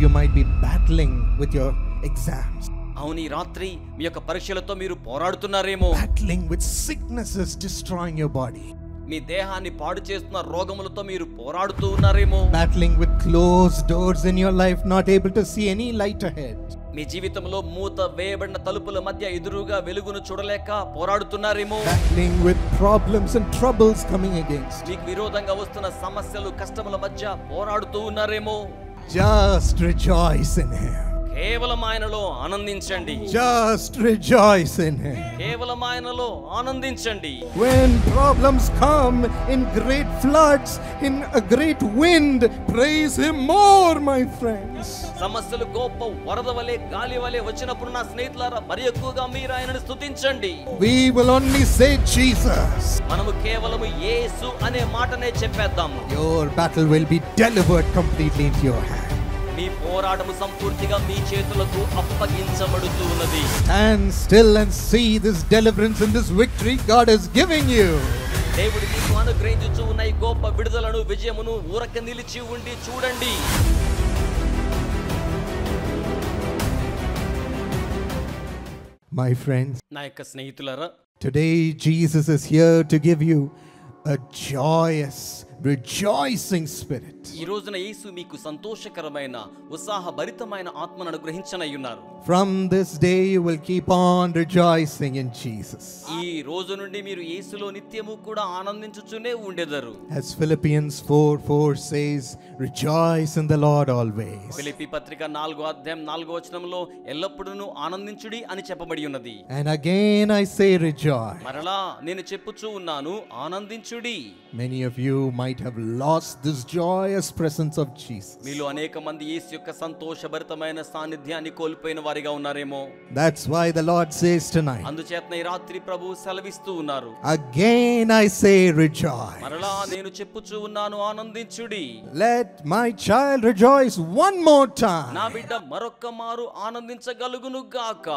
you might be battling with your exams. అవును, ఈ రాత్రి మీ యొక్క పరీక్షలతో మీరు పోరాడుతున్నారేమో. Battling with sicknesses destroying your body. మీ దేహాన్ని పాడు చేస్తున్న రోగములతో మీరు పోరాడుతూ ఉన్నారేమో. Battling with closed doors in your life, not able to see any light ahead. మీ జీవితంలో మూత వేయబడిన తలుపుల మధ్య ఎదురుగా వెలుగును చూడలేక పోరాడుతున్నారేమో. Battling with problems and troubles coming against. మీకు విరోధంగా వస్తున్న సమస్యలు, కష్టముల మధ్య పోరాడుతూ ఉన్నారేమో. Just rejoice in Him. కేవలం ఆయనలో ఆనందించండి. Just rejoice in Him. కేవలం ఆయనలో ఆనందించండి. When problems come in great floods, in a great wind, praise Him more, my friends. సమస్యలు గొప్ప వరద వలె, గాలి వలె వచ్చినప్పుడు నా స్నేహితులారా మరి ఎక్కువగా మీరు ఆయనను స్తుతించండి. We will only say Jesus. మనము కేవలం యేసు అనే మాటనే చెప్పేద్దాము. Your battle will be delivered completely into your hand. మీ పోరాటము సంపూర్తిగా మీ చేతులకు అప్పగించబడుతూ ఉన్నది. Stand still and see this deliverance and this victory God is giving you. దేవుడు మీకు అనుగ్రహించుచు ఉన్న ఈ గొప్ప విడుదలను, విజయమును ఊరక నిలిచి ఉండి చూడండి. My friends, నా యొక్క స్నేహితులారా, today Jesus is here to give you a joyous, rejoicing spirit. ఈ రోజున యేసు మీకు సంతోషకరమైన, ఉత్సాహభరితమైన ఆత్మను అనుగ్రహించనయ్యున్నారు. From this day you will keep on rejoicing in Jesus. ఈ రోజు నుండి మీరు యేసులో నిత్యము కూడా ఆనందించుచునే ఉండెదరు. As Philippians 4:4 says, rejoice in the Lord always. Philippi పత్రిక 4:4 ఎల్లప్పుడూ ఆనందించుడి అని చెప్పబడి ఉన్నది. And again I say rejoice. మరలా నేను చెప్పుచూ ఉన్నాను, ఆనందించుడి. Many of you might have lost this joyous presence of Jesus. మీలో అనేక మంది యేసు యొక్క సంతోషభరితమైన సాన్నిధ్యాన్ని కోల్పోయిన వారిగా ఉన్నారేమో. That's why the Lord says tonight, అందుచేత ఈ రాత్రి ప్రభు సెలవిస్తూ ఉన్నారు, again I say rejoice. మరలా నేను చెప్పుచూ ఉన్నాను, ఆనందించుడి. Let my child rejoice one more time. నా బిడ్డ మరొక్క మారు ఆనందించగలుగును గాక.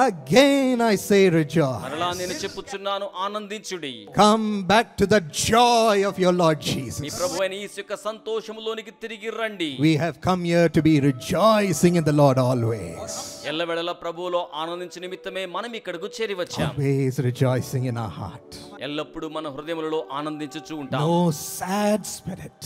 Again I say rejoice. మరలా నేను చెప్పుచున్నాను, ఆనందించుడి. Come back to the joy of your Lord me Jesus. ప్రభువైన యేసు యొక్క సంతోషములోనికి తిరిగి రండి. We have come here to be rejoicing in the Lord always. ఎల్లవేళలా ప్రభువులో ఆనందించే నిమిత్తమే మనం ఇక్కడకు చేరి వచ్చాం. Always rejoicing in our heart. ఎల్లప్పుడూ మన హృదయములలో ఆనందించుచూ ఉంటాం. No sad spirit.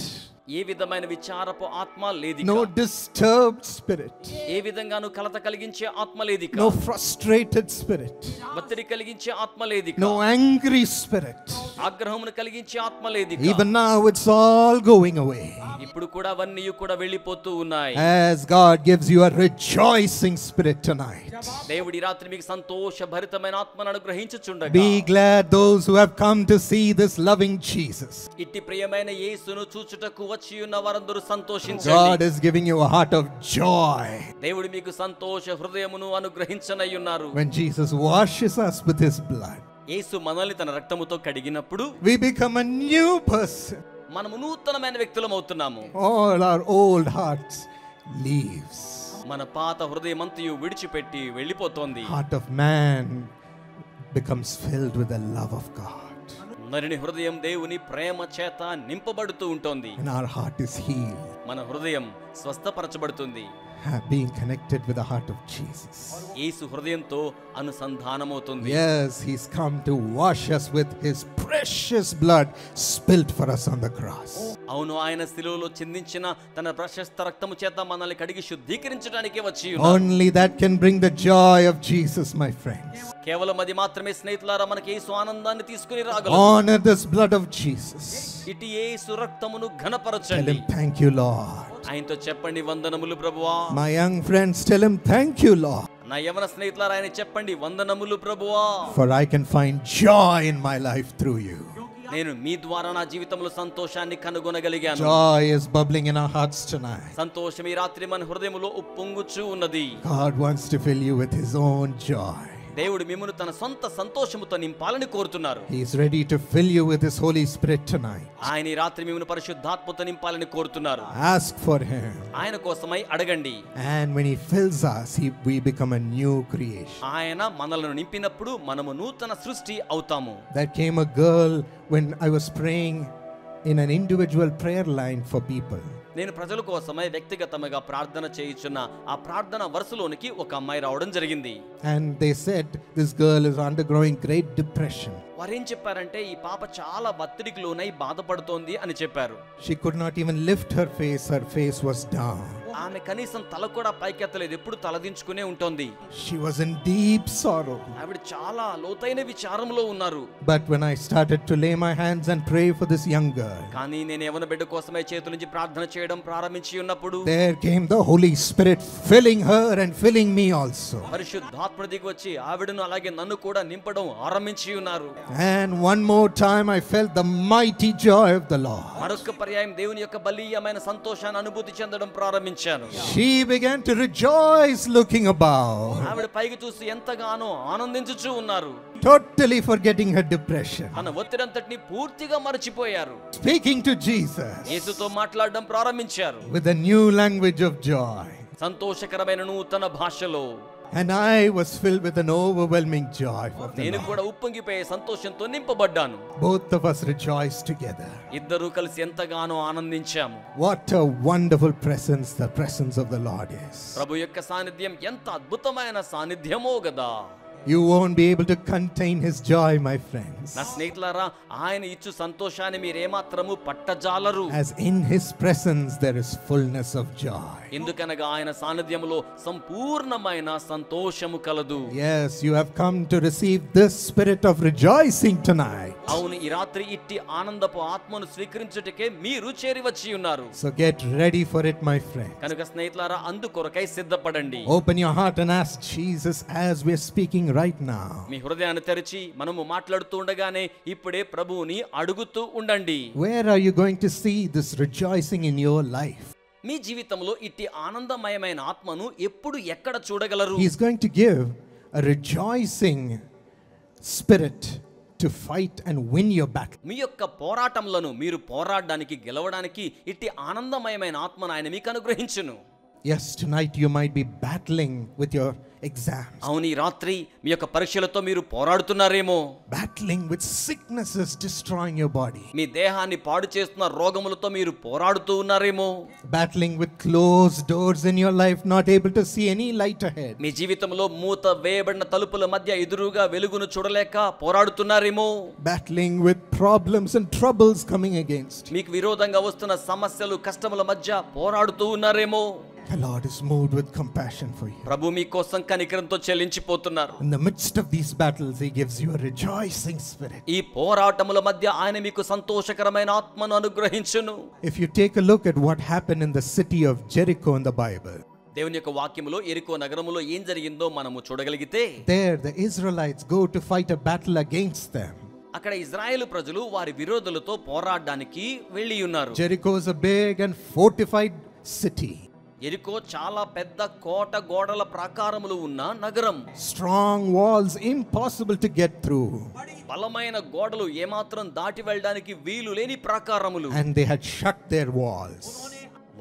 ఏ విధమైన విచారపు ఆత్మ లేదిక. No disturbed spirit. ఏ విధంగాను కలత కలిగించే ఆత్మ లేదిక. No frustrated spirit. ఒత్తిడి కలిగించే ఆత్మ లేదిక. No angry spirit. ఆగ్రహమును కలిగించే ఆత్మ లేదిక. Even now it's all going away. ఇప్పుడు కూడా అవన్నీ కూడా వెళ్ళిపోతూ ఉన్నాయి. As God gives you a rejoicing spirit tonight. దేవుడి రాత్రి మీకు సంతోషభరితమైన ఆత్మను అనుగ్రహించుచుండగా, Be glad those who have come to see this loving Jesus. ఇట్టి ప్రియమైన యేసును చూచుటకు వచ్చి ఉన్న వారందరూ God సంతోషించండి. is giving you a heart of joy దేవుడు మీకు సంతోష హృదయమును అనుగ్రహించనయ్యున్నారు. when Jesus washes us with His blood. యేసు మనల్ని తన రక్తముతో కడిగినప్పుడు We become a new person. మనము నూతనమైన వ్యక్తులం అవుతున్నాము. All our old hearts leaves. మన పాత హృదయమంతయు విడిచిపెట్టి వెళ్ళిపోతోంది. Heart of man becomes filled with the love of God. నరుని హృదయం దేవుని ప్రేమ చేత నింపబడుతూ ఉంటుంది. And our heart is healed. మన హృదయం స్వస్థపరచబడుతుంది. Being connected with the heart of Jesus. యేసు హృదయంతో అనుసంధానమవుతుంది. Yes, He's come to wash us with His precious blood spilt for us on the cross. అవును, ఆయన శిలువలో చిందించిన తన ప్రశస్త రక్తము చేత మనల్ని కడిగి శుద్ధీకరించడానికి వచ్చి ఉన్నారు. Only that can bring the joy of Jesus, my friends. కేవలం అది మాత్రమే స్నేహితులారా మనకి యేసు ఆనందాన్ని తీసుకుని రాగలదు. Honor this blood of Jesus. ఇటు యేసు రక్తమును Tell ఘనపరచండి. Him, thank you, Lord. ఆయనతో చెప్పండి, వందనములు ప్రభువా. My young friends, tell Him, thank you, Lord. నా యవన స్నేహితులారా, ఆయన చెప్పండి, వందనములు ప్రభువా. For I can find joy in my life through you. నేను మీ ద్వారా నా జీవితంలో సంతోషాన్ని కనుగొనగలిగాను. Joy is bubbling in our hearts tonight. సంతోషం ఈ రాత్రి మన హృదయములో ఉప్పొంగుచూ ఉన్నది. God wants to fill you with His own joy. దేవుడు మిమ్మును తన సొంత సంతోషముతో నింపాలని కోరుతున్నారు. He is ready to fill you with His Holy Spirit tonight. ఆయన ఈ రాత్రి మిమ్మును పరిశుద్ధాత్మతో నింపాలని కోరుతున్నారు. Ask for Him. ఆయన కోసమై అడగండి. And when He fills us, we become a new creation. ఆయన మనలను నింపినప్పుడు మనము నూతన సృష్టి అవుతాము. There came a girl when I was praying in an individual prayer line for people. నేను ప్రజల కోసమై వ్యక్తిగతంగా ప్రార్థన చేయుచున్న ఆ ప్రార్థన వరుసలోనికి ఒక అమ్మాయి రావడం జరిగింది. And they said this girl is undergoing great depression. వారేం చెప్పారంటే ఈ పాప చాలా ఒత్తిడికి లోనై బాధపడుతోంది అని చెప్పారు. She could not even lift her face was down. ఆమె కనీసం తల కూడా పైకెత్తలేదు, ఎప్పుడు తలదించుకునే ఉంటుంది. She was in deep sorrow. ఆవిడ చాలా లోతైన విచారంలో ఉన్నారు. But when I started to lay my hands and pray for this young girl, కానీ నేను యవ్వన బిడ్డ కోసమై చేతుల నుంచి ప్రార్థన చేయడం ప్రారంభించి ఉన్నప్పుడు there came the Holy Spirit filling her and filling me also. పరిశుద్ధాత్మ దిగి వచ్చి ఆవిడను అలాగే నన్ను కూడా నింపడం ఆరంభించి ఉన్నారు. And one more time I felt the mighty joy of the Lord. మరొక పర్యాయం దేవుని యొక్క బలీయమైన సంతోషాన్ని అనుభూతి చెందడం ప్రారంభించాను. She began to rejoice looking above. ఆవిడ పైకి చూసి ఎంతగానో ఆనందించుచూ ఉన్నారు. Totally forgetting her depression. తన ఒత్తిడంతటిని పూర్తిగా మరచిపోయారు. Speaking to Jesus. యేసుతో మాట్లాడడం ప్రారంభించారు. With a new language of joy. సంతోషకరమైన నూతన భాషలో. And I was filled with an overwhelming joy for the నేను కూడా ఉప్పొంగిపోయే సంతోషంతో నింపబడ్డాను. Both of us rejoiced together. ఇద్దరూ కలిసి ఎంతగానో ఆనందించాము. What a wonderful presence the presence of the Lord is. ప్రభు యొక్క సాన్నిధ్యం ఎంత అద్భుతమైన సాన్నిధ్యమో గదా. You won't be able to contain his joy, my friends. నా స్నేహితులారా, ఆయన ఇచ్చు సంతోషాన్ని మీరేమాత్రము పట్టజాలరు. As in his presence there is fullness of joy. ఎందుకనగా ఆయన సాన్నిధ్యములో సంపూర్ణమైన సంతోషము కలదు. Yes, you have come to receive this spirit of rejoicing tonight. అవును, ఈ రాత్రి ఇట్టి ఆనందపు ఆత్మను స్వీకరించుటకే మీరు చేరి వచ్చి ఉన్నారు. So get ready for it, my friend. కనుక స్నేహితులారా, అందుకొరకై సిద్ధపడండి. Open your heart and ask Jesus as we are speaking right now. మీ హృదయాన్ని తెరిచి మనము మాట్లాడుతూ ఉండగానే ఇప్పుడే ప్రభువుని అడుగుతూ ఉండండి. Where are you going to see this rejoicing in your life? మీ జీవితంలో ఇట్టి ఆనందమయమైన ఆత్మను ఎప్పుడు ఎక్కడ చూడగలరు? He is going to give a rejoicing spirit to fight and win your battle. మీ యొక్క పోరాటంలను మీరు పోరాడడానికి గెలవడానికి ఇట్టి ఆనందమయమైన ఆత్మను ఆయన మీకు అనుగ్రహించును. Yes, tonight you might be battling with your exams. అవును, ఈ రాత్రి మీ యొక్క పరీక్షలతో మీరు పోరాడుతున్నారేమో. Battling with sicknesses destroying your body. మీ దేహాన్ని పాడు చేస్తున్న రోగములతో మీరు పోరాడుతూ ఉన్నారేమో. Battling with closed doors in your life, not able to see any light ahead. మీ జీవితంలో మూత వేయబడిన తలుపుల మధ్య ఎదురుగా వెలుగును చూడలేక పోరాడుతున్నారేమో. Battling with problems and troubles coming against. మీకు విరోధంగా వస్తున్న సమస్యలు కష్టముల మధ్య పోరాడుతూ ఉన్నారేమో. The Lord is moved with compassion for you. ప్రభు మీ కోసం కనికరంతో చెల్లించిపోతున్నారు. In the midst of these battles, he gives you a rejoicing spirit. ఈ పోరాటముల మధ్య ఆయన మీకు సంతోషకరమైన ఆత్మను అనుగ్రహించును. If you take a look at what happened in the city of Jericho in the Bible, దేవుని యొక్క వాక్యములో ఎరికో నగరములో ఏం జరిగిందో మనము చూడగలిగితే, there the Israelites go to fight a battle against them. అక్కడ ఇజ్రాయేలు ప్రజలు వారి విరోధులతో పోరాడడానికి వెళ్ళి ఉన్నారు. Jericho is a big and fortified city. ఎరికో చాలా పెద్ద కోట గోడల ప్రాకారములు ఉన్న నగరం. Strong walls impossible to get through. బలమైన గోడలు ఏమాత్రం దాటి వెళ్ళడానికి వీలు లేని ప్రాకారములు. And they had shut their walls.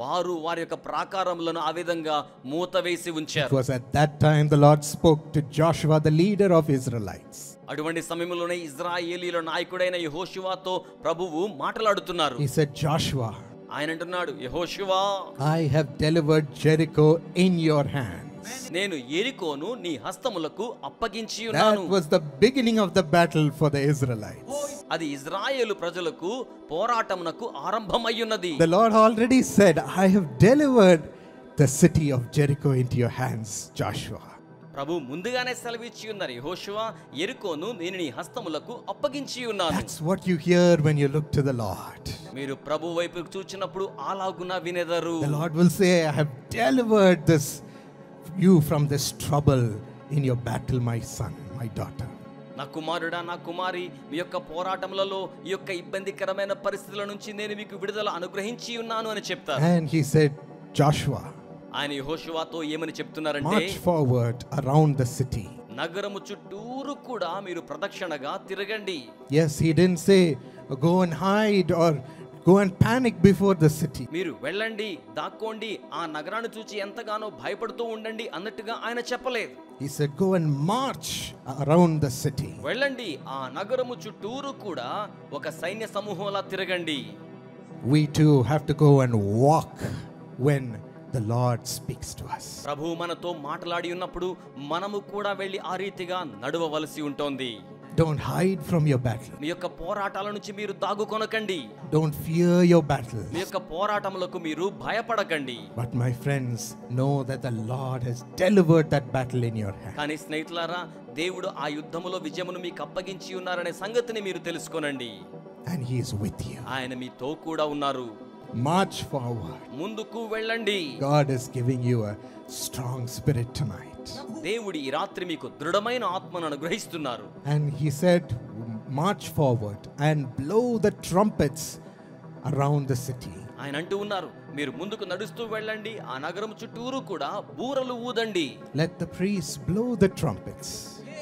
వారు వారి యొక్క ప్రాకారములను ఆ విధంగా మూతవేసి ఉంచారు. It was at that time the Lord spoke to Joshua, the leader of Israelites. అటువంటి సమయంలోనే ఇజ్రాయేలీల నాయకుడైన యెహోషువతో ప్రభువు మాట్లాడుతున్నారు. He said, Joshua, ఆయన అంటున్నాడు, యెహోషువా, I have delivered Jericho in your hands. నేను యెరికోను నీ హస్తములకు అప్పగించి ఉన్నాను. That was the beginning of the battle for the Israelites. అది ఇజ్రాయేలు ప్రజలకు పోరాటమునకు ఆరంభమయ్యున్నది. The Lord already said, I have delivered the city of Jericho into your hands, Joshua. ప్రభు ముందుగానే సెలవిచ్చి ఉన్నారు, యెహోషువా, యెరికోను నేను నీ హస్తములకు అప్పగించి ఉన్నాను. That's what you hear when you look to the Lord. మీరు ప్రభు వైపుకు చూచినప్పుడు అలాగున వినెదరు. The Lord will say, I have delivered you from this trouble in your battle, my son, my daughter. నా కుమారుడా, నా కుమారి, మీ యొక్క పోరాటములలో ఈ యొక్క ఇబ్బందికరమైన పరిస్థితుల నుంచి నేను మీకు విడుదల అనుగ్రహించి ఉన్నాను అని చెప్తారు. And he said, Joshua, ఆయన యెహోషువతో ఏమని చెప్తున్నారంటే, march forward around the city. నగరము చుట్టూరు కూడా మీరు ప్రదక్షిణగా తిరగండి. Yes, he didn't say go and hide or go and panic before the city. మీరు వెళ్ళండి, దాక్కోండి, ఆ నగరాన్ని చూచి ఎంతగానో భయపడుతూ ఉండండి అన్నట్టుగా ఆయన చెప్పలేదు. He said go and march around the city. వెళ్ళండి, ఆ నగరము చుట్టూరు కూడా ఒక సైన్య సమూహంలా తిరగండి. we too have to go and walk when the Lord speaks to us. ప్రభు మనతో మాట్లాడి ఉన్నప్పుడు మనము కూడా వెళ్ళి ఆ రీతిగా నడవవలసి ఉంటుంది. Don't hide from your battle. మీ యొక్క పోరాటాల నుంచి మీరు దాగుకొనకండి. Don't fear your battle. మీ యొక్క పోరాటములకు మీరు భయపడకండి. But my friends, know that the Lord has delivered that battle in your hand. కానీ స్నేహితులారా, దేవుడు ఆ యుద్ధములో విజయమును మీకు అప్పగించి ఉన్నారనే సంగతిని మీరు తెలుసుకోనండి. And he is with you. ఆయన మీతో కూడా ఉన్నారు. March forward. ముందుకు వెళ్ళండి. God is giving you a strong spirit tonight. దేవుడు ఈ రాత్రి మీకు దృఢమైన ఆత్మను అనుగ్రహిస్తున్నారు. And he said, march forward and blow the trumpets around the city. ఆయన అంటూ ఉన్నారు, మీరు ముందుకు నడుస్తూ వెళ్ళండి, ఆ నగరం చుట్టూరు కూడా బూరలు ఊదండి. Let the priests blow the trumpets.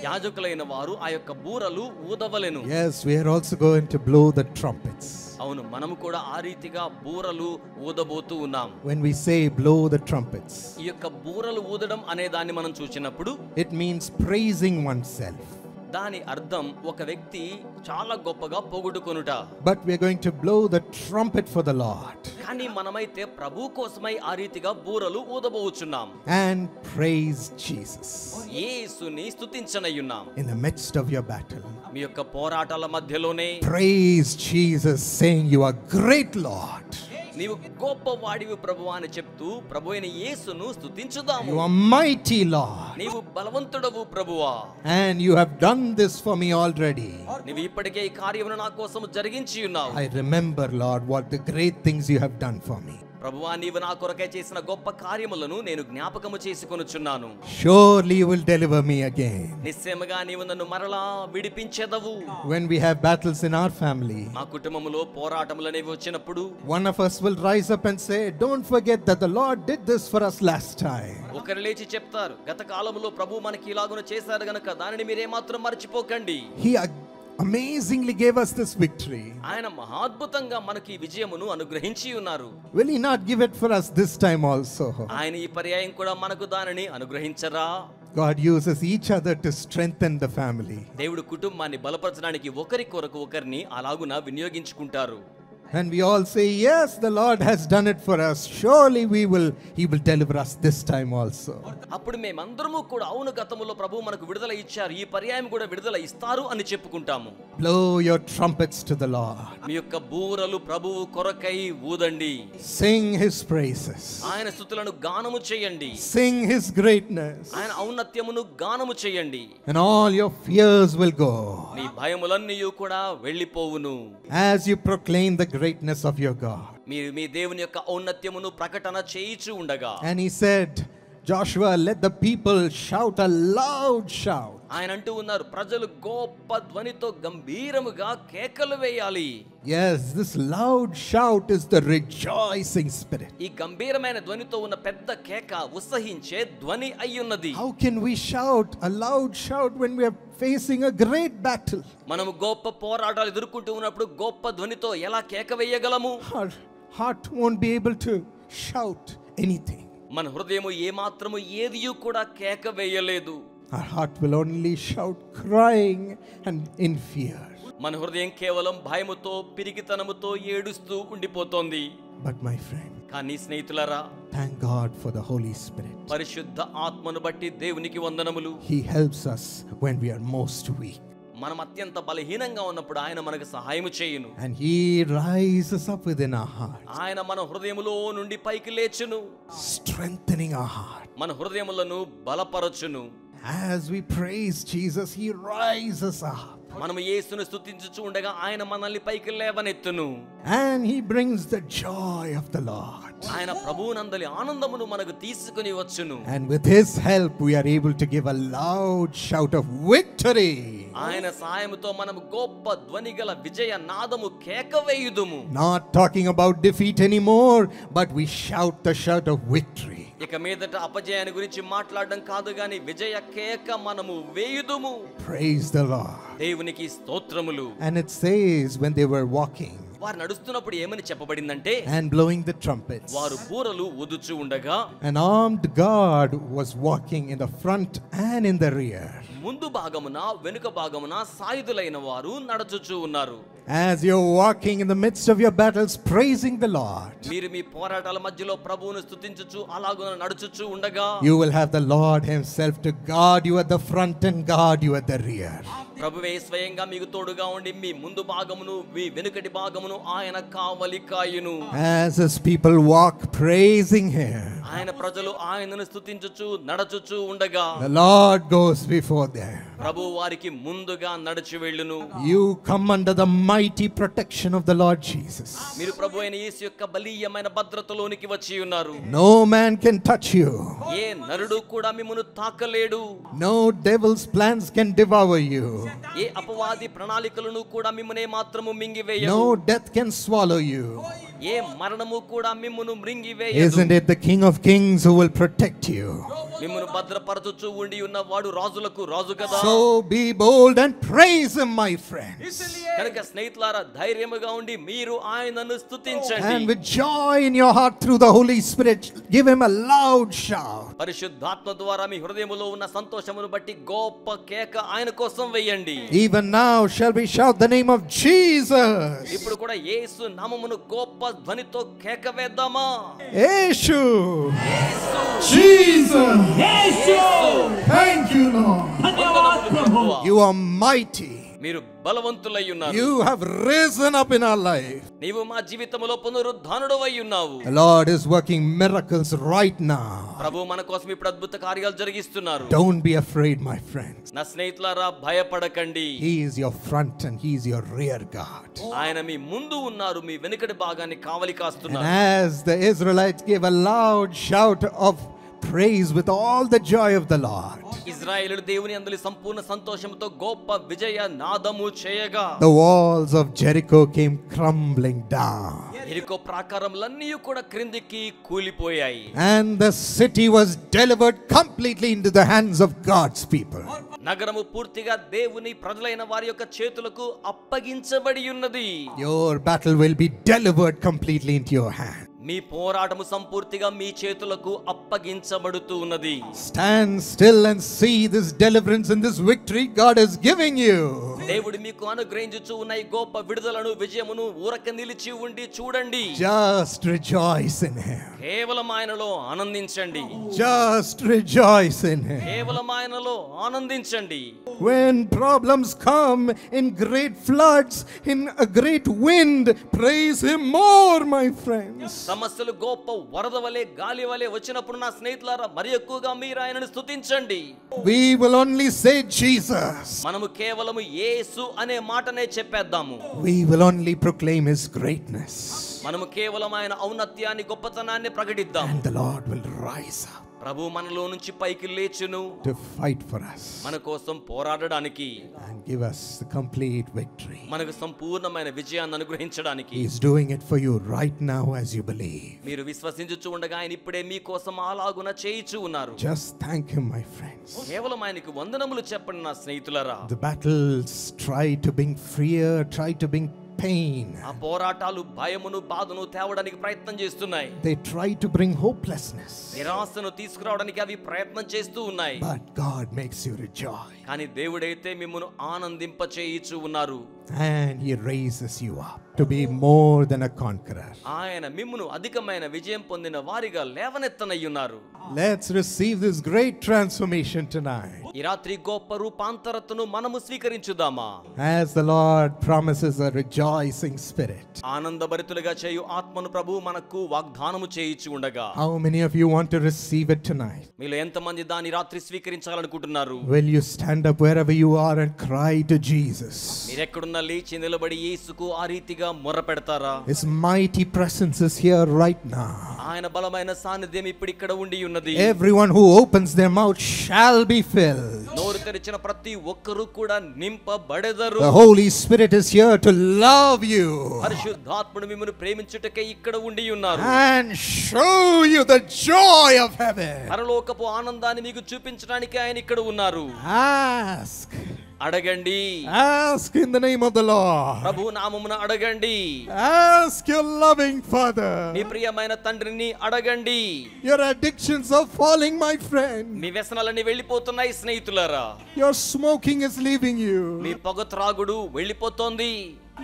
యాజకులైన వారు ఆ యొక్క బూరలు ఊదవలెను. Yes, we are also going to blow the trumpets. అవును, మనము కూడా ఆ రీతిగా బూరలు ఊదబోతూ ఉన్నాం. When we say blow the trumpets, ఈ యొక్క బూరలు ఊదడం అనే దాన్ని మనం చూసినప్పుడు it means praising oneself. దాని అర్థం ఒక వ్యక్తి చాలా గొప్పగా పొగుడుకొనుట. But we are going to blow the trumpet for the Lord. కానీ మనమైతే ప్రభు కోసమై ఆ రీతిగా బూరలు ఊదబోచున్నాం. And praise Jesus. యేసుని స్తుతించనయ్యున్నాం. In the midst of your battle, మీ యొక్క పోరాటాల మధ్యలోనే praise Jesus, saying you are great, Lord. నీవు గొప్పవాడివి ప్రభువా అని చెప్తూ ప్రభు అయిన యేసును స్తుతించుదాము. You are mighty, Lord. నీవు బలవంతుడవు ప్రభువా. And you have done this for me already. నీవు ఇప్పటికే ఈ కార్యమును నా కోసం జరిగించి ఉన్నావు. I remember, Lord, what the great things you have done for me. ప్రభువా, నీవు నా కొరకై చేసిన గొప్ప కార్యములను నేను జ్ఞాపకము చేసుకొనుచున్నాను. Surely you will deliver me again. నిశ్చయముగా నీవు నన్ను మరలా విడిపించెదవు. When we have battles in our family, మా కుటుంబములో పోరాటములు అనేవి వచ్చినప్పుడు one of us will rise up and say, don't forget that the Lord did this for us last time. ఒకరు లేచి చెప్తారు, గత కాలములో ప్రభు మనకి ఇలాగున చేశారు గనుక దానిని మీరేమాత్రం మర్చిపోకండి. He amazingly gave us this victory. ఆయన మహాద్భుతంగా మనకి విజయమును అనుగ్రహించి ఉన్నారు. Will he not give it for us this time also? ఆయన ఈ పర్యాయం కూడా మనకు దానిని అనుగ్రహించరా? God uses each other to strengthen the family. దేవుడు కుటుంబాన్ని బలపరచడానికి ఒకరి కొరకు ఒకరిని అలాగున వినియోగించుకుంటారు. And we all say, yes, the Lord has done it for us. Surely he will deliver us this time also. అప్పుడు మేమందరము కూడా అవును, గతములో ప్రభు మనకు విడుదల ఇచ్చారు, ఈ పర్యాయం కూడా విడుదల ఇస్తారు అని చెప్పుకుంటాము. Blow your trumpets to the Lord. మీ యొక్క బూరలు ప్రభువు కొరకై ఊదండి. Sing his praises. ఆయన స్తుతులను గానము చేయండి. Sing his greatness. ఆయన ఔన్నత్యమును గానము చేయండి. And all your fears will go. నీ భయములన్నీ కూడా వెళ్ళిపోవును. As you proclaim the greatness of your God. మీరు మీ దేవుని యొక్క ఔన్నత్యమును ప్రకటన చేయుచు ఉండగా. And he said, Joshua, let the people shout a loud shout. ఆయన అంటూ ఉన్నారు, ప్రజలు గొప్ప ధ్వనితో గంభీరముగా కేకలు వేయాలి. Yes, this loud shout is the rejoicing spirit. ఈ గంభీరమైన ధ్వనితో ఉన్న పెద్ద కేక ఉత్సహించే ధ్వని అయ్యున్నది. How can we shout a loud shout when we are facing a great battle? మనము గొప్ప పోరాటాలు ఎదుర్కొంటూ ఉన్నప్పుడు గొప్ప ధ్వనితో ఎలా కేక వేయగలము? Our heart won't be able to shout anything. మన హృదయము ఏమాత్రము ఏదియూ కూడా కేక వేయలేదు. Our heart will only shout crying and in fear. మన హృదయం కేవలం భయముతో పిరికితనముతో ఏడుస్తూ ఉండిపోతోంది. But my friend, కానీ స్నేహితులారా, thank God for the Holy Spirit. పరిశుద్ధ ఆత్మను బట్టి దేవునికి వందనములు. He helps us when we are most weak. మనం అత్యంత బలహీనంగా ఉన్నప్పుడు ఆయన మనకు సహాయము చేయును. And he rises up within our heart, ఆయన మన హృదయములో నుండి పైకి లేచును, strengthening our heart. మన హృదయములను బలపరచును. As we praise Jesus, he rises up. మనము యేసును స్తుతించుచు ఉండగా ఆయన మనల్ని పైకి లేవనెత్తును. And he brings the joy of the Lord. ఆయన ప్రభువునందలి ఆనందమును మనకు తీసుకుని వచ్చును. And with his help we are able to give a loud shout of victory. ఆయన సహాయముతో మనము గొప్ప ధ్వని గల విజయ నాదము కేక వేయుదుము. Not talking about defeat anymore, but we shout the shout of victory. ఇక మీదట అపజయాన్ని గురించి మాట్లాడడం కాదు గాని విజయ కేక మనము వేయుదుము. Praise the Lord. దేవునికి స్తోత్రములు. And it says when they were walking, వారు నడుస్తున్నప్పుడు ఏమని చెప్పబడిందంటే, and blowing the trumpets. వారు బూరలు ఊదుచూ ఉండగా An armed guard was walking in the front and in the rear. ముందు భాగమున వెనుక భాగమున సాయుధులైన వారు నడుచుచూ ఉన్నారు. As you're walking in the midst of your battles, praising the Lord, మీరు మీ పోరాటాల మధ్యలో ప్రభువును స్తుతించుచు అలాగున నడుచుచూ ఉండగా, you will have the Lord himself to guard you at the front and guard you at the rear. ప్రభువే స్వయంగా మీకు తోడుగా ఉండి మీ ముందు భాగమును మీ వెనుకటి భాగమును ఆయన కావలి కాయును. As his people walk praising him, ఆయన ప్రజలు ఆయనను స్తుతించుచు నడుచుచూ ఉండగా, the Lord goes before them. ప్రభువు వారికి ముందుగా నడిచి వెళ్ళును. You come under the mighty protection of the Lord Jesus. మీరు ప్రభువైన యేసు యొక్క బలీయమైన భద్రతలోనికి వచ్చి ఉన్నారు. No man can touch you. ఏ నరుడు కూడా మిమ్మును తాకలేడు. No devil's plans can devour you. ఏ అపవాది ప్రణాళికలను కూడా మిమ్మునే మాత్రము మింగివేయవు. No death can swallow you. ఏ మరణము కూడా మిమ్మును మృంగివేయదు. Isn't it the King of Kings who will protect you? మిమ్మును భద్రపరచుచు ఉండి ఉన్న వాడు రాజులకు రాజు కదా. So be bold and praise him, my friends. కనుక స్నేహితులారా, ధైర్యముగా ఉండి మీరు ఆయనను స్తుతించండి. And with joy in your heart through the Holy Spirit, give him a loud shout. పరిశుద్ధాత్మ ద్వారా మీ హృదయములో ఉన్న సంతోషమును బట్టి గొప్ప కేక ఆయన కోసం వేయండి. Even now shall we shout the name of Jesus. ఇప్పుడు కూడా యేసు నామమును గొప్ప ధ్వనితో కేక వేద్దామా? Yeshu. Jesus. Thank you, Lord. You are mighty. మీరు బలవంతులై ఉన్నారు. You have risen up in our life. నీవు మా జీవితములో పునరుద్ధానుడవై ఉన్నావు. The Lord is working miracles right now. ప్రభు మన కోసం ఇప్పుడు అద్భుత కార్యాలు జరిగిస్తున్నారు. Don't be afraid, my friends. నా స్నేహితులారా, భయపడకండి. He is your front and he is your rear guard. ఆయన మీ ముందు ఉన్నారు, మీ వెనుకటి భాగాన్ని కావలి And కాస్తున్నారు. as the Israelites gave a loud shout of praise with all the joy of the Lord, ఇశ్రాయేలు దేవుని యందు సంపూర్ణ సంతోషంతో గొప్ప విజయ నాదము చేయగా, the walls of Jericho came crumbling down. ఎరికో ప్రాకారములన్నీ కూడా క్రిందికి కూలిపోయాయి. And the city was delivered completely into the hands of God's people. నగరము పూర్తిగా దేవుని ప్రజలైన వారి యొక్క చేతులకు అప్పగించబడి ఉన్నది. Your battle will be delivered completely into your hand. మీ పోరాటము సంపూర్తిగా మీ చేతులకు అప్పగించబడుతూ ఉన్నది. Stand still and see this deliverance and this victory God is giving you. దేవుడు మీకు అనుగ్రహించుచు ఉన్న ఈ గొప్ప విడుదలను విజయమును ఊరక నిలిచి ఉండి చూడండి. Just rejoice in him. కేవలం ఆయనలో ఆనందించండి. Just rejoice in him. కేవలం ఆయనలో ఆనందించండి. When problems come in great floods, in a great wind, praise him more, my friends. సమస్యలు గొప్ప వరద వలె గాలి వలె వచ్చినప్పుడు నా స్నేహితులారా, మరి ఎక్కువగా మీరు ఆయనను స్తుతించండి. We will only say Jesus. మనము కేవలము యేసు అనే మాటనే చెప్పేద్దాము. We will only proclaim his greatness. మనము కేవలం ఆయన ఔన్నత్యాన్ని గొప్పతనాన్ని ప్రకటిద్దాం. And the Lord will rise up ప్రభు మనలో నుంచి పైకి లేచును, to fight for us మన కోసం పోరాడడానికి, and give us the complete victory. మనకు సంపూర్ణమైన విజయాన్ని అనుగ్రహించడానికి. He is doing it for you right now as you believe. మీరు విశ్వసించుచు ఉండగా ఆయన ఇప్పుడే మీ కోసం అలాగున చేయిచు ఉన్నారు. Just thank him, my friends. కేవలం ఆయనకు వందనములు చెప్పండి నా స్నేహితులారా. The battles try to bring fear, try to bring pain. ఆ పోరాటాలు భయమును బాధను తేవడానికి ప్రయత్నం చేస్తున్నాయి. They try to bring hopelessness. నిరాశను తీసుకురావడానికి అవి ప్రయత్నం చేస్తూ ఉన్నాయి. But God makes you rejoice. కానీ దేవుడైతే మిమ్మును ఆనందింప చేయిచు ఉన్నారు. And he raises you up to be more than a conqueror. ఆయన మిమ్మును అధికమైన విజయం పొందిన వారిగా లేవనెత్తనయ్యున్నారు. Let's receive this great transformation tonight. ఈ రాత్రి గొప్ప రూపాంతరతను మనము స్వీకరించుదామా? As the Lord promises a rejoicing spirit. ఆనందభరితులుగా చేయు ఆత్మను ప్రభు మనకు వాగ్దానము చేయిచు ఉండగా, How many of you want to receive it tonight? మీలో ఎంతమంది దాని రాత్రి స్వీకరించాలనుకుంటున్నారు? Will you stand up wherever you are and cry to Jesus? మీరెక్కడున్నా లేచి నిలబడి యేసుకు ఆ రీతిగా మొర్ర పెడతారా? His mighty presence is here right now. ఆయన బలమైన సాన్నిధ్యం ఇప్పుడు ఇక్కడ ఉండి ఉన్నది. Everyone who opens their mouth shall be filled. నోరు తెరిచిన ప్రతి ఒక్కరు కూడా నింపబడెదరు. The Holy Spirit is here to love you పరిశుద్ధాత్ముడు మిమ్మును ప్రేమించుటకై ఇక్కడ ఉండి ఉన్నారు. and show you the joy of heaven. పరలోకపు ఆనందాన్ని మీకు చూపించడానికి ఆయన ఇక్కడ ఉన్నారు. Ask అడగండి. Ask in the name of the Lord. ప్రభు నామమున అడగండి. Ask your loving Father. మీ ప్రియమైన తండ్రిని అడగండి. Your addictions are falling, my friend. మీ వ్యసనాలన్నీ వెళ్ళిపోతున్నాయి స్నేహితులారా. Your smoking is leaving you. మీ పొగ త్రాగుడు వెళ్ళిపోతోంది.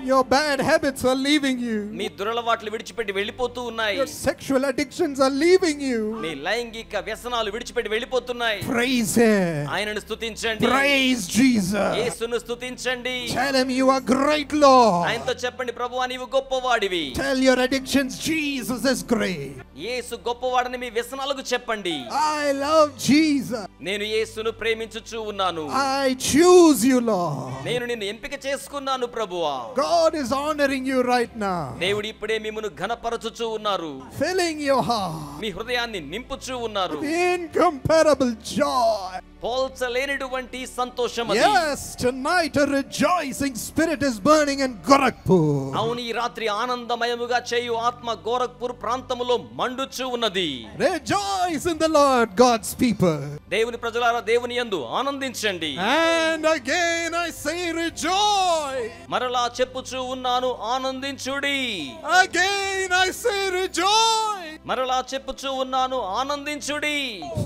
Your bad habits are leaving you. మీ దురలవాట్లు విడిచిపెట్టి వెళ్ళిపోతూ ఉన్నాయి. Your sexual addictions are leaving you. మీ లైంగిక వ్యసనాలు విడిచిపెట్టి వెళ్ళిపోతున్నాయి. Praise Him. ఆయనను స్తుతించండి. Praise Jesus. యేసును స్తుతించండి. Tell Him you are great, Lord. ఆయనతో చెప్పండి, ప్రభువా నీవు గొప్పవాడివి. Tell your addictions Jesus is great. యేసు గొప్పవాడని మీ వ్యసనాలకు చెప్పండి. I love Jesus. నేను యేసును ప్రేమించుచూ ఉన్నాను. I choose you, Lord. నేను నిన్ను ఎంపిక చేసుకున్నాను ప్రభువా. God is honoring you right now. దేవుడు ఇప్పుడే మిమ్మును ఘనపరచుచూ ఉన్నారు. Filling your heart. మీ హృదయాన్ని నింపుచూ ఉన్నారు. Incomparable joy. పోల్చలేనిటువంటి సంతోషం అది. Yes, tonight a rejoicing spirit is burning in Gorakhpur. అవును, ఈ రాత్రి ఆనందమయముగా చేయు ఆత్మ గోరఖ్పూర్ ప్రాంతములో మండుచూ ఉన్నది. Rejoice in the Lord, God's people. దేవుని ప్రజలారా దేవుని యందు ఆనందించండి. And again I say rejoice. మరలా చెప్పుచూ ఉన్నాను, ఆనందించుడి. Again I say rejoice. మరలా చెప్పుచూ ఉన్నాను, ఆనందించుడి.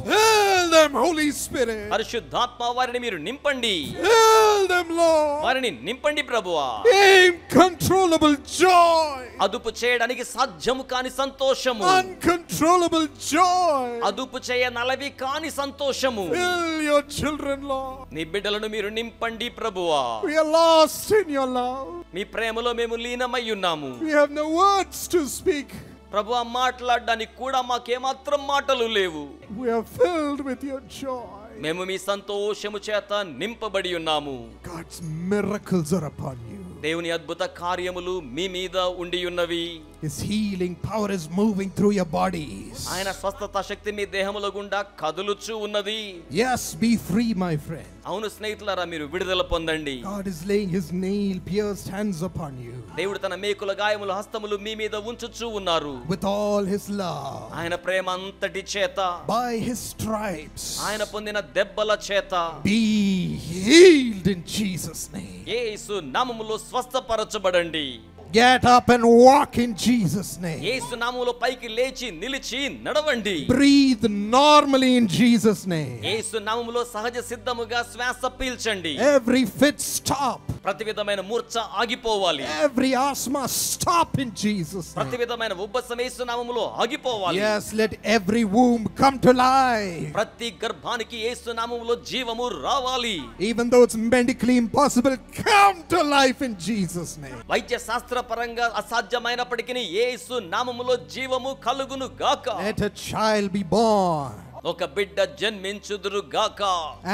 Fill them, Holy Spirit. పరిశుద్ధాత్మ వారిని మీరు నింపండి. Fill them, Lord. వారిని నింపండి ప్రభువా. Uncontrollable joy. అదుపు చేయడానికి సాధ్యము కాని సంతోషము. Uncontrollable joy. అదుపు చేయనలవి కాని సంతోషము. Fill your children, Lord. నీ బిడ్డలను మీరు నింపండి ప్రభువా. We are lost in your love. మీ ప్రేమలో మేము లీనమై ఉన్నాము. We have no words to speak. ప్రభువా, మాట్లాడడానికి కూడా మాకేమాత్రం మాటలు లేవు. We are filled with your joy. మేము మీ సంతోషము చేత నింపబడి ఉన్నాము. God's miracles are upon you. దేవుని అద్భుత కార్యములు మీ మీద ఉండి ఉన్నవి. His healing power is moving through your bodies. ఆయన స్వస్థత శక్తి మీ దేహముల గుండా కదులుచూ ఉన్నది. Yes, be free, my friend. అవును స్నేహితులారా, మీరు విడుదల పొందండి. God is laying his nail pierced hands upon you. దేవుడు తన మేకుల గాయముల హస్తములు మీ మీద ఉంచుచూ ఉన్నారు. With all his love. ఆయన ప్రేమ అంతటి చేత, by his stripes. ఆయన పొందిన దెబ్బల చేత be healed in Jesus' name. యేసు నామములో స్వస్థపరచబడండి. Get up and walk in Jesus' name. యేసు నామములో పైకి లేచి నిలిచి నడవండి. Breathe normally in Jesus' name. యేసు నామములో సహజ సిద్ధముగా శ్వాస పీల్చండి. Every fit stop. ప్రతి విధమైన మూర్ఛ ఆగిపోవాలి. Every asthma stop in Jesus' name. ప్రతి విధమైన ఉబ్బసం యేసు నామములో ఆగిపోవాలి. Yes, let every womb come to life. ప్రతి గర్భానికి యేసు నామములో జీవము రావాలి. Even though it's medically impossible, come to life in Jesus' name. వైద్య శాస్త్ర పరంగా అసాధ్యమైనప్పటికీ యేసు నామములో జీవము కలుగును గాక. Let a child be born. ఒక బిడ్డ జన్మించుదురు గాక.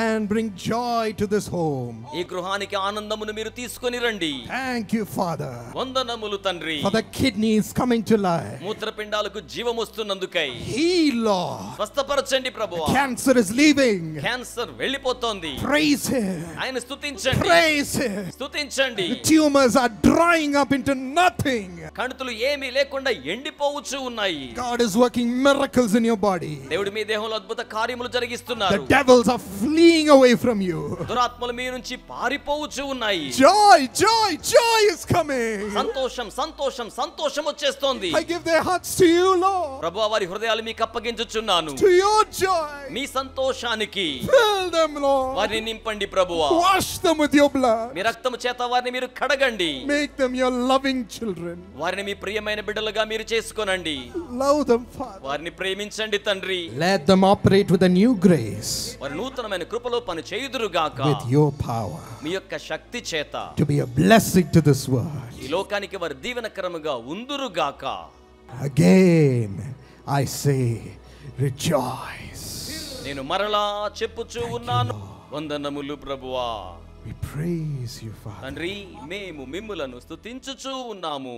And bring joy to this home. ఈ గృహానికి ఆనందమును మీరు తీసుకొని రండి. Thank you, Father. వందనములు తండ్రి. For the kidneys coming to life. మూత్రపిండాలకు జీవం వస్తున్నందుకై Heal, Lord. స్వస్థపరచండి ప్రభువా. Cancer is leaving. క్యాన్సర్ వెళ్ళిపోతోంది. Praise him. ఆయన స్తుతించండి. Praise him. స్తుతించండి. The tumors are drying up into nothing. కణుతులు ఏమీ లేకుండా ఎండిపోవచ్చు ఉన్నాయి. God is working miracles in your body. దేవుడు మీ దేహంలో అద్భుత కార్యములు జరిగిస్తున్నారు. The devils are fleeing away from you. దురాత్మలు మీ నుంచి పారిపోవచ్చు ఉన్నాయి. Joy, joy, joy is coming. సంతోషం సంతోషం సంతోషం వచ్చేస్తోంది. I give their hearts to you, Lord. ప్రభువా, వారి హృదయాలు మీకు అప్పగించుచున్నాను. To your joy. మీ సంతోషానికి Fill them, Lord. వారిని నింపండి ప్రభువా. Wash them with your blood. మీ రక్తము చేత వారిని మీరు కడగండి. Make them your loving children. వారిని మీ ప్రియమైన బిడ్డలుగా మీరు చేసుకోనండి. Love them, Father. వారిని ప్రేమించండి తండ్రి. Let them operate with a new grace. వారి నూతనమైన కృపలో పని చేయుదురుగాక. With your power. మీ యొక్క శక్తి చేత To be a blessing to this world. ఈ లోకానికి వారి దీవెనకరముగా ఉందురుగాక. Again I say rejoice. నేను మరలా చెప్పుచూ ఉన్నాను, వందనములు ప్రభువా. We praise you, Father. తండ్రి, మేము మిమ్ములను స్తుతించుచూ ఉన్నాము.